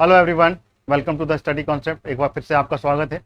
Hello everyone, welcome to the study concept. एक बार फिर से आपका स्वागत है।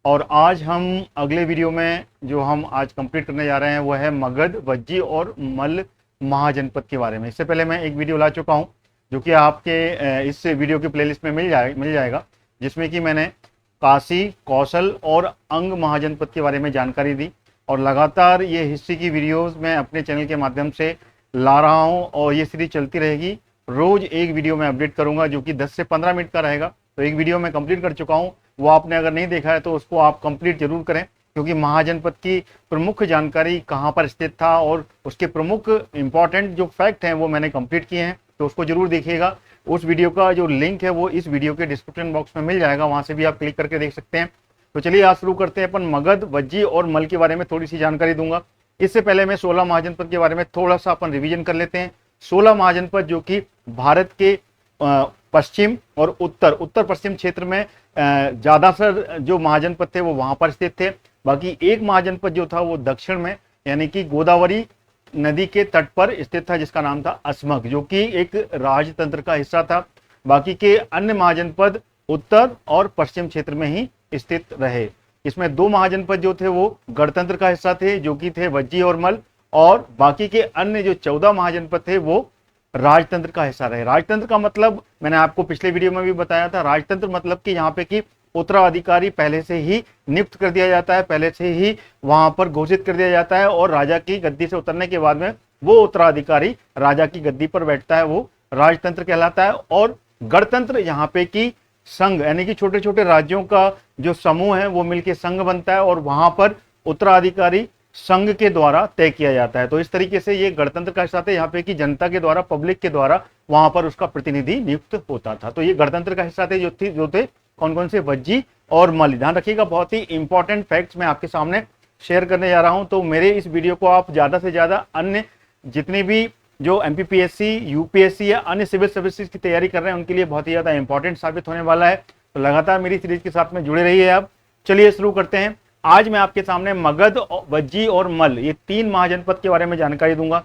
और आज हम अगले वीडियो में जो हम आज कंप्लीट करने जा रहे हैं वो है मगध, वज्जी और मल्ल महाजनपद के बारे में। इससे पहले मैं एक वीडियो ला चुका हूं जो कि आपके इस वीडियो की प्लेलिस्ट में मिल जाएगा, जिसमें कि मैंने काशी, कौशल और अंग महाजनपद के बारे में जानकारी दी। और लगातार ये हिस्ट्री की वीडियोज़ मैं अपने चैनल के माध्यम से ला रहा हूँ और ये सीरीज चलती रहेगी। रोज एक वीडियो में अपडेट करूंगा जो कि 10 से 15 मिनट का रहेगा। तो एक वीडियो मैं कंप्लीट कर चुका हूं, वो आपने अगर नहीं देखा है तो उसको आप कंप्लीट जरूर करें, क्योंकि महाजनपद की प्रमुख जानकारी कहां पर स्थित था और उसके प्रमुख इंपॉर्टेंट जो फैक्ट हैं वो मैंने कंप्लीट किए हैं। तो उसको जरूर देखिएगा। उस वीडियो का जो लिंक है वो इस वीडियो के डिस्क्रिप्शन बॉक्स में मिल जाएगा, वहां से भी आप क्लिक करके देख सकते हैं। तो चलिए आज शुरू करते हैं। अपन मगध, वज्जी और मल्ल के बारे में थोड़ी सी जानकारी दूंगा। इससे पहले मैं 16 महाजनपद के बारे में थोड़ा सा अपन रिवीजन कर लेते हैं। 16 महाजनपद जो कि भारत के पश्चिम और उत्तर पश्चिम क्षेत्र में ज्यादातर जो महाजनपद थे वो वहां पर स्थित थे। बाकी एक महाजनपद जो था वो दक्षिण में, यानी कि गोदावरी नदी के तट पर स्थित था, जिसका नाम था अस्मक, जो कि एक राजतंत्र का हिस्सा था। बाकी के अन्य महाजनपद उत्तर और पश्चिम क्षेत्र में ही स्थित रहे। इसमें दो महाजनपद जो थे वो गणतंत्र का हिस्सा थे, जो कि थे वज्जी और मल्ल, और बाकी के अन्य जो 14 महाजनपद थे वो राजतंत्र का हिस्सा रहे। राजतंत्र का मतलब मैंने आपको पिछले वीडियो में भी बताया था। राजतंत्र मतलब कि यहाँ पे कि उत्तराधिकारी पहले से ही नियुक्त कर दिया जाता है, पहले से ही वहां पर घोषित कर दिया जाता है, और राजा की गद्दी से उतरने के बाद में वो उत्तराधिकारी राजा की गद्दी पर बैठता है, वो राजतंत्र कहलाता है। और गणतंत्र यहाँ पे कि संघ, यानी कि छोटे छोटे राज्यों का जो समूह है वो मिलकर संघ बनता है और वहां पर उत्तराधिकारी संघ के द्वारा तय किया जाता है। तो इस तरीके से ये गणतंत्र का हिस्सा था, यहाँ पे कि जनता के द्वारा, पब्लिक के द्वारा वहां पर उसका प्रतिनिधि नियुक्त होता था। तो ये गणतंत्र का हिस्सा थे जो थे कौन कौन से, वज्जी और मल्ल। ध्यान रखिएगा, बहुत ही इंपॉर्टेंट फैक्ट्स मैं आपके सामने शेयर करने जा रहा हूं। तो मेरे इस वीडियो को आप ज्यादा से ज्यादा अन्य जितने भी जो MPPSC, UPSC या अन्य सिविल सर्विसेज की तैयारी कर रहे हैं उनके लिए बहुत ही ज्यादा इंपॉर्टेंट साबित होने वाला है। तो लगातार मेरी सीरीज के साथ में जुड़े रहिए आप। चलिए शुरू करते हैं। आज मैं आपके सामने मगध, वज्जी और मल्ल, ये तीन महाजनपद के बारे में जानकारी दूंगा।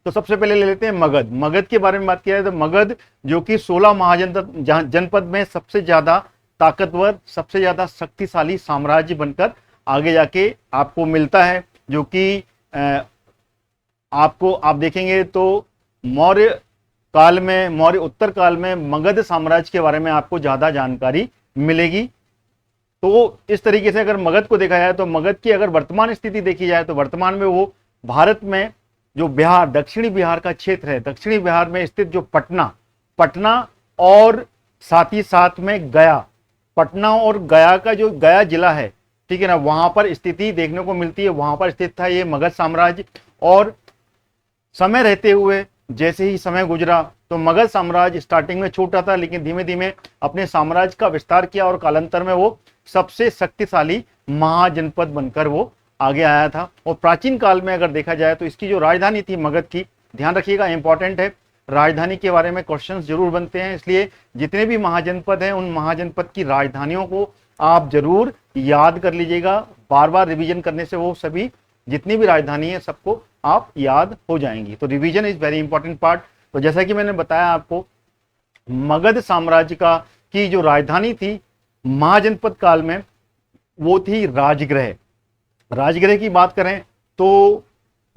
तो सबसे पहले ले लेते हैं मगध। मगध के बारे में बात किया जाए तो मगध जो कि 16 महाजनपद में सबसे ज्यादा ताकतवर, सबसे ज्यादा शक्तिशाली साम्राज्य बनकर आगे जाके आपको मिलता है, जो कि आप देखेंगे तो मौर्य काल में, मौर्य उत्तर काल में मगध साम्राज्य के बारे में आपको ज्यादा जानकारी मिलेगी। तो इस तरीके से अगर मगध को देखा जाए तो मगध की अगर वर्तमान स्थिति देखी जाए तो वर्तमान में वो भारत में जो बिहार, दक्षिणी बिहार का क्षेत्र है, दक्षिणी बिहार में स्थित जो पटना और साथ ही साथ में गया, पटना और गया का जो गया जिला है, ठीक है ना, वहां पर स्थिति देखने को मिलती है। वहां पर स्थित था ये मगध साम्राज्य। और समय रहते हुए जैसे ही समय गुजरा तो मगध साम्राज्य स्टार्टिंग में छोटा था, लेकिन धीमे धीमे अपने साम्राज्य का विस्तार किया और कालांतर में वो सबसे शक्तिशाली महाजनपद बनकर वो आगे आया था। और प्राचीन काल में अगर देखा जाए तो इसकी जो राजधानी थी मगध की, ध्यान रखिएगा इंपॉर्टेंट है, राजधानी के बारे में क्वेश्चंस जरूर बनते हैं, इसलिए जितने भी महाजनपद हैं उन महाजनपद की राजधानियों को आप जरूर याद कर लीजिएगा। बार बार रिवीजन करने से वो सभी जितनी भी राजधानी है सबको आप याद हो जाएंगी। तो revision is very important part. तो जैसा कि मैंने बताया आपको, मगध साम्राज्य का की जो राजधानी थी महाजनपद काल में वो थी राजगृह। राजगृह की बात करें तो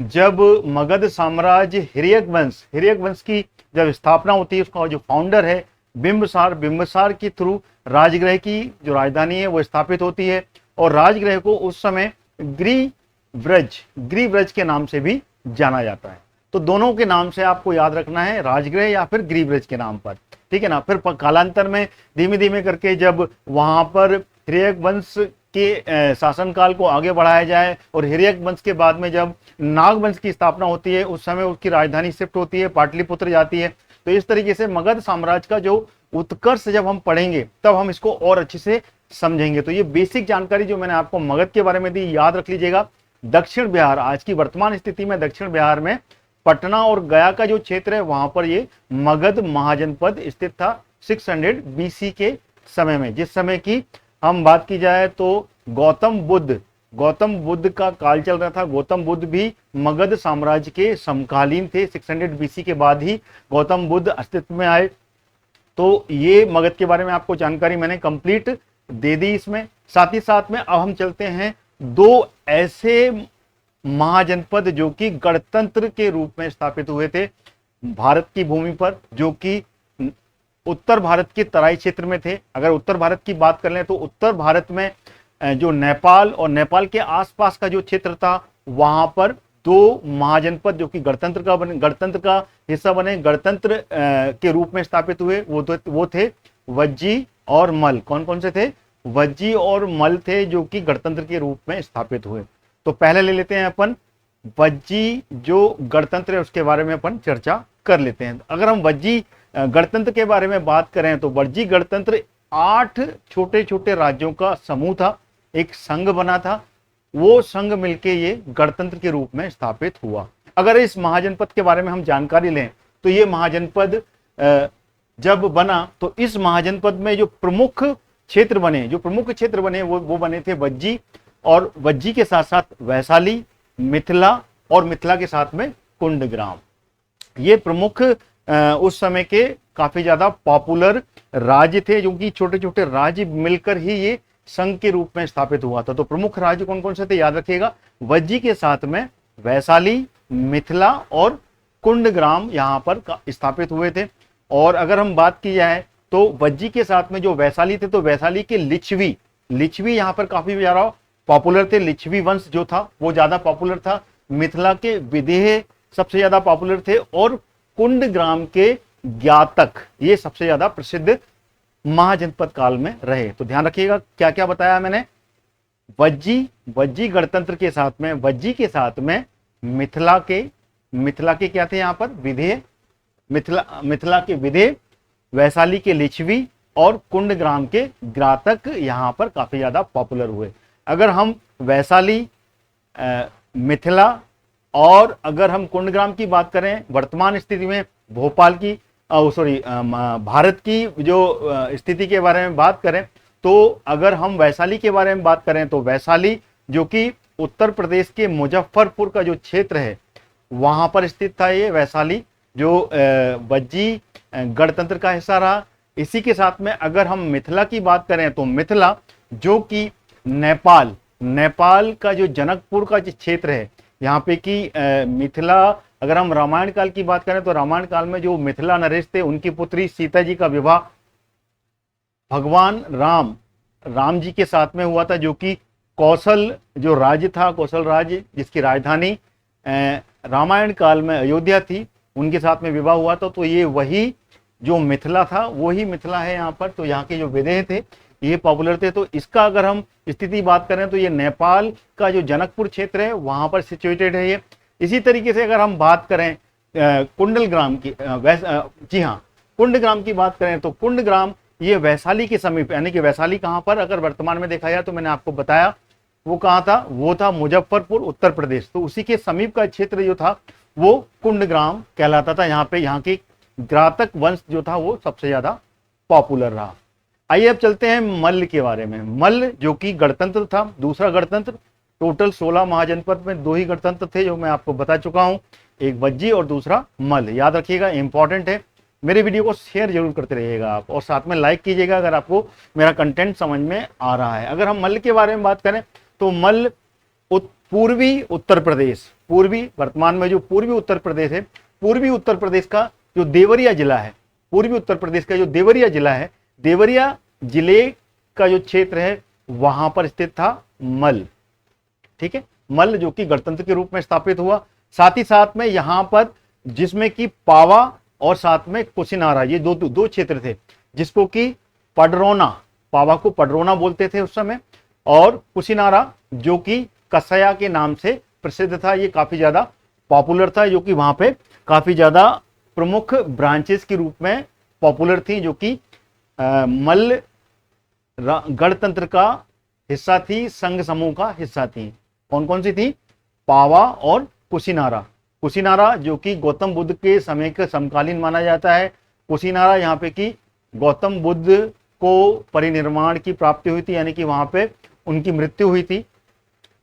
जब मगध साम्राज्य हिर्यक वंश की जब स्थापना होती है, उसका जो फाउंडर है बिंबिसार के थ्रू राजगृह की जो राजधानी है वो स्थापित होती है। और राजगृह को उस समय ग्रीव्रज के नाम से भी जाना जाता है। तो दोनों के नाम से आपको याद रखना है, राजगृह या फिर ग्रीव्रज के नाम पर, ठीक है ना। फिर कालांतर में धीमे धीमे करके जब वहां पर हिर्यक वंश के शासनकाल को आगे बढ़ाया जाए और हिर्यक वंश के बाद में जब नाग वंश की स्थापना होती है, उस समय उसकी राजधानी शिफ्ट होती है, पाटलिपुत्र जाती है। तो इस तरीके से मगध साम्राज्य का जो उत्कर्ष जब हम पढ़ेंगे तब हम इसको और अच्छे से समझेंगे। तो ये बेसिक जानकारी जो मैंने आपको मगध के बारे में दी, याद रख लीजिएगा। दक्षिण बिहार, आज की वर्तमान स्थिति में दक्षिण बिहार में पटना और गया का जो क्षेत्र है वहां पर ये मगध महाजनपद स्थित था 600 BC के समय में। जिस समय की हम बात की जाए तो गौतम बुद्ध का काल चल रहा था। गौतम बुद्ध भी मगध साम्राज्य के समकालीन थे। 600 BC के बाद ही गौतम बुद्ध अस्तित्व में आए। तो ये मगध के बारे में आपको जानकारी मैंने कंप्लीट दे दी इसमें। साथ ही साथ में अब हम चलते हैं दो ऐसे महाजनपद जो कि गणतंत्र के रूप में स्थापित हुए थे भारत की भूमि पर, जो कि उत्तर भारत के तराई क्षेत्र में थे। अगर उत्तर भारत की बात कर लें तो उत्तर भारत में जो नेपाल और नेपाल के आसपास का जो क्षेत्र था वहां पर दो महाजनपद जो कि गणतंत्र का हिस्सा बने, गणतंत्र के रूप में स्थापित हुए, वो थे वज्जी और मल। कौन कौन से थे? वज्जी और मल थे जो कि गणतंत्र के रूप में स्थापित हुए। तो पहले ले लेते हैं अपन वज्जी जो गणतंत्र है उसके बारे में अपन चर्चा कर लेते हैं। अगर हम वज्जी गणतंत्र के बारे में बात करें तो वज्जी गणतंत्र 8 छोटे छोटे राज्यों का समूह था, एक संघ बना था, वो संघ मिलके ये गणतंत्र के रूप में स्थापित हुआ। अगर इस महाजनपद के बारे में हम जानकारी लें तो ये महाजनपद जब बना तो इस महाजनपद में जो प्रमुख क्षेत्र बने वो बने थे वज्जी, और वज्जी के साथ साथ वैशाली, मिथिला और मिथिला के साथ में कुंडग्राम। ये प्रमुख उस समय के काफी ज्यादा पॉपुलर राज्य थे, जो कि छोटे छोटे राज्य मिलकर ही ये संघ के रूप में स्थापित हुआ था। तो प्रमुख राज्य कौन कौन से थे याद रखिएगा, वज्जी के साथ में वैशाली, मिथिला और कुंडग्राम यहाँ पर स्थापित हुए थे। और अगर हम बात की जाए तो वज्जी के साथ में जो वैशाली थे तो वैशाली के लिच्छवी यहाँ पर काफी ज्यादा पॉपुलर थे। लिच्छवी वंश जो था वो ज्यादा पॉपुलर था। मिथिला के विदेह सबसे ज्यादा पॉपुलर थे और कुंडग्राम के ज्ञातक ये सबसे ज्यादा प्रसिद्ध महाजनपद काल में रहे। तो ध्यान रखिएगा क्या क्या बताया मैंने। वज्जी गणतंत्र के साथ में, वज्जी के साथ में मिथिला के क्या थे यहाँ पर? विदेह। मिथिला के विदेह, वैशाली के लिच्छवी और कुंडग्राम के ज्ञातक यहाँ पर काफी ज्यादा पॉपुलर हुए। अगर हम वैशाली, मिथिला और अगर हम कुंडग्राम की बात करें वर्तमान स्थिति में भारत की जो स्थिति के बारे में बात करें तो अगर हम वैशाली के बारे में बात करें तो वैशाली जो कि उत्तर प्रदेश के मुजफ्फरपुर का जो क्षेत्र है वहां पर स्थित था ये वैशाली, जो वज्जी गणतंत्र का हिस्सा रहा। इसी के साथ में अगर हम मिथिला की बात करें तो मिथिला जो कि नेपाल का जो जनकपुर का जो क्षेत्र है यहाँ पे कि मिथिला, अगर हम रामायण काल की बात करें तो रामायण काल में जो मिथिला नरेश थे उनकी पुत्री सीता जी का विवाह भगवान राम जी के साथ में हुआ था, जो कि कौशल जो राज्य था, कौशल राज्य जिसकी राजधानी रामायण काल में अयोध्या थी, उनके साथ में विवाह हुआ था। तो ये वही जो मिथिला था वही मिथिला है यहाँ पर। तो यहाँ के जो विदेह थे ये पॉपुलर थे। तो इसका अगर हम स्थिति बात करें तो ये नेपाल का जो जनकपुर क्षेत्र है वहां पर सिचुएटेड है ये। इसी तरीके से अगर हम बात करें कुंडलग्राम की, कुंडग्राम की बात करें तो कुंडग्राम ये वैशाली के समीप, यानी कि वैशाली कहाँ पर अगर वर्तमान में देखा जाए तो मैंने आपको बताया वो कहाँ था, वो था मुजफ्फरपुर उत्तर प्रदेश। तो उसी के समीप का क्षेत्र जो था वो कुंडग्राम कहलाता था। यहाँ के ग्रातक वंश जो था वो सबसे ज्यादा पॉपुलर रहा। आइए अब चलते हैं मल्ल के बारे में। मल्ल जो कि गणतंत्र था, दूसरा गणतंत्र। टोटल 16 महाजनपद में 2 ही गणतंत्र थे जो मैं आपको बता चुका हूं, एक वज्जी और दूसरा मल्ल। याद रखिएगा, इंपॉर्टेंट है। मेरे वीडियो को शेयर जरूर करते रहिएगा आप, और साथ में लाइक कीजिएगा अगर आपको मेरा कंटेंट समझ में आ रहा है। अगर हम मल्ल के बारे में बात करें तो मल्ल पूर्वी उत्तर प्रदेश, वर्तमान में जो पूर्वी उत्तर प्रदेश है, पूर्वी उत्तर प्रदेश का जो देवरिया जिला है, पूर्वी उत्तर प्रदेश का जो देवरिया जिला है, देवरिया जिले का जो क्षेत्र है वहां पर स्थित था मल्ल। ठीक है, मल्ल जो कि गणतंत्र के रूप में स्थापित हुआ। साथ ही साथ में यहां पर जिसमें कि पावा और साथ में कुशिनारा, ये दो क्षेत्र थे जिसको कि पडरौना, पावा को पडरौना बोलते थे उस समय, और कुशिनारा जो कि कसया के नाम से प्रसिद्ध था। ये काफी ज्यादा पॉपुलर था, जो कि वहां पे काफी ज्यादा प्रमुख ब्रांचेस के रूप में पॉपुलर थी, जो कि मल्ल गणतंत्र का हिस्सा थी, संघ समूह का हिस्सा थी। कौन कौन सी थी? पावा और कुशिनारा। कुशिनारा जो कि गौतम बुद्ध के समय के समकालीन माना जाता है। कुशिनारा यहाँ पे कि गौतम बुद्ध को परिनिर्वाण की प्राप्ति हुई थी, यानी कि वहां पे उनकी मृत्यु हुई थी।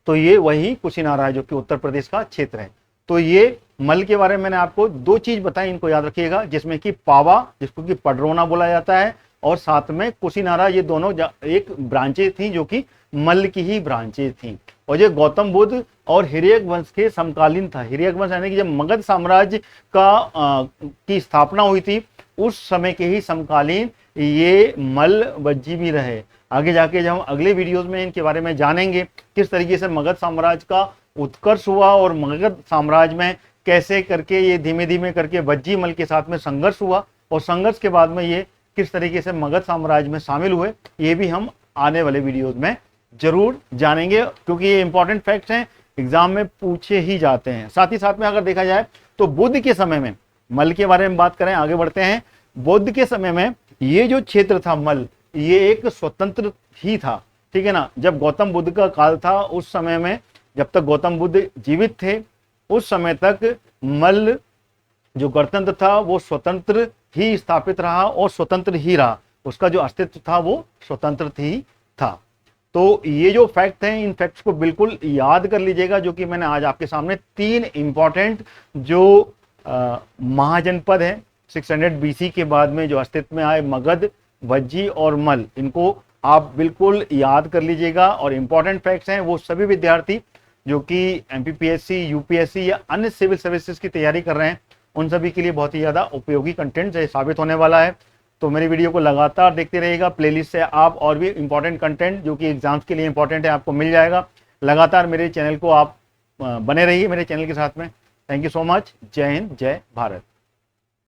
तो ये वही कुशिनारा है जो कि उत्तर प्रदेश का क्षेत्र है। तो ये मल के बारे में मैंने आपको दो चीज बताई, इनको याद रखिएगा, जिसमें कि पावा जिसको कि पडरौना बोला जाता है और साथ में कुशीनारा, ये दोनों एक ब्रांचेज थी जो कि मल्ल की ही ब्रांचेज थी। और ये गौतम बुद्ध और हिरण्यक वंश के समकालीन था। हिरण्यक वंश यानी कि जब मगध साम्राज्य की स्थापना हुई थी उस समय के ही समकालीन ये मल्ल वज्जी भी रहे। आगे जाके जब हम अगले वीडियोस में इनके बारे में जानेंगे किस तरीके से मगध साम्राज्य का उत्कर्ष हुआ और मगध साम्राज्य में कैसे करके ये धीमे धीमे करके वज्जी मल के साथ में संघर्ष हुआ और संघर्ष के बाद में ये किस तरीके से मगध साम्राज्य में शामिल हुए, ये भी हम आने वाले वीडियोस में जरूर जानेंगे, क्योंकि ये इंपॉर्टेंट फैक्ट्स हैं, एग्जाम में पूछे ही जाते हैं। साथ ही साथ में अगर देखा जाए तो बुद्ध के समय में, मल के बारे में बात करें, आगे बढ़ते हैं। बुद्ध के समय में ये जो क्षेत्र था मल, ये एक स्वतंत्र ही था, ठीक है ना। जब गौतम बुद्ध का काल था उस समय में, जब तक गौतम बुद्ध जीवित थे उस समय तक मल्ल जो गणतंत्र था वो स्वतंत्र ही स्थापित रहा और स्वतंत्र ही रहा, उसका जो अस्तित्व था वो स्वतंत्र ही था। तो ये जो फैक्ट हैं, इन फैक्ट्स को बिल्कुल याद कर लीजिएगा, जो कि मैंने आज आपके सामने तीन इंपॉर्टेंट जो महाजनपद है 600 BC के बाद में जो अस्तित्व में आए, मगध, वज्जी और मल, इनको आप बिल्कुल याद कर लीजिएगा। और इंपॉर्टेंट फैक्ट्स हैं, वो सभी विद्यार्थी जो कि MPPSC, UPSC या अन्य सिविल सर्विसेज की तैयारी कर रहे हैं उन सभी के लिए बहुत ही ज़्यादा उपयोगी कंटेंट साबित होने वाला है। तो मेरी वीडियो को लगातार देखते रहिएगा, प्लेलिस्ट से आप और भी इंपॉर्टेंट कंटेंट जो कि एग्जाम्स के लिए इंपॉर्टेंट है आपको मिल जाएगा। लगातार मेरे चैनल को आप बने रहिए मेरे चैनल के साथ में। Thank you so much. जय हिंद, जय भारत।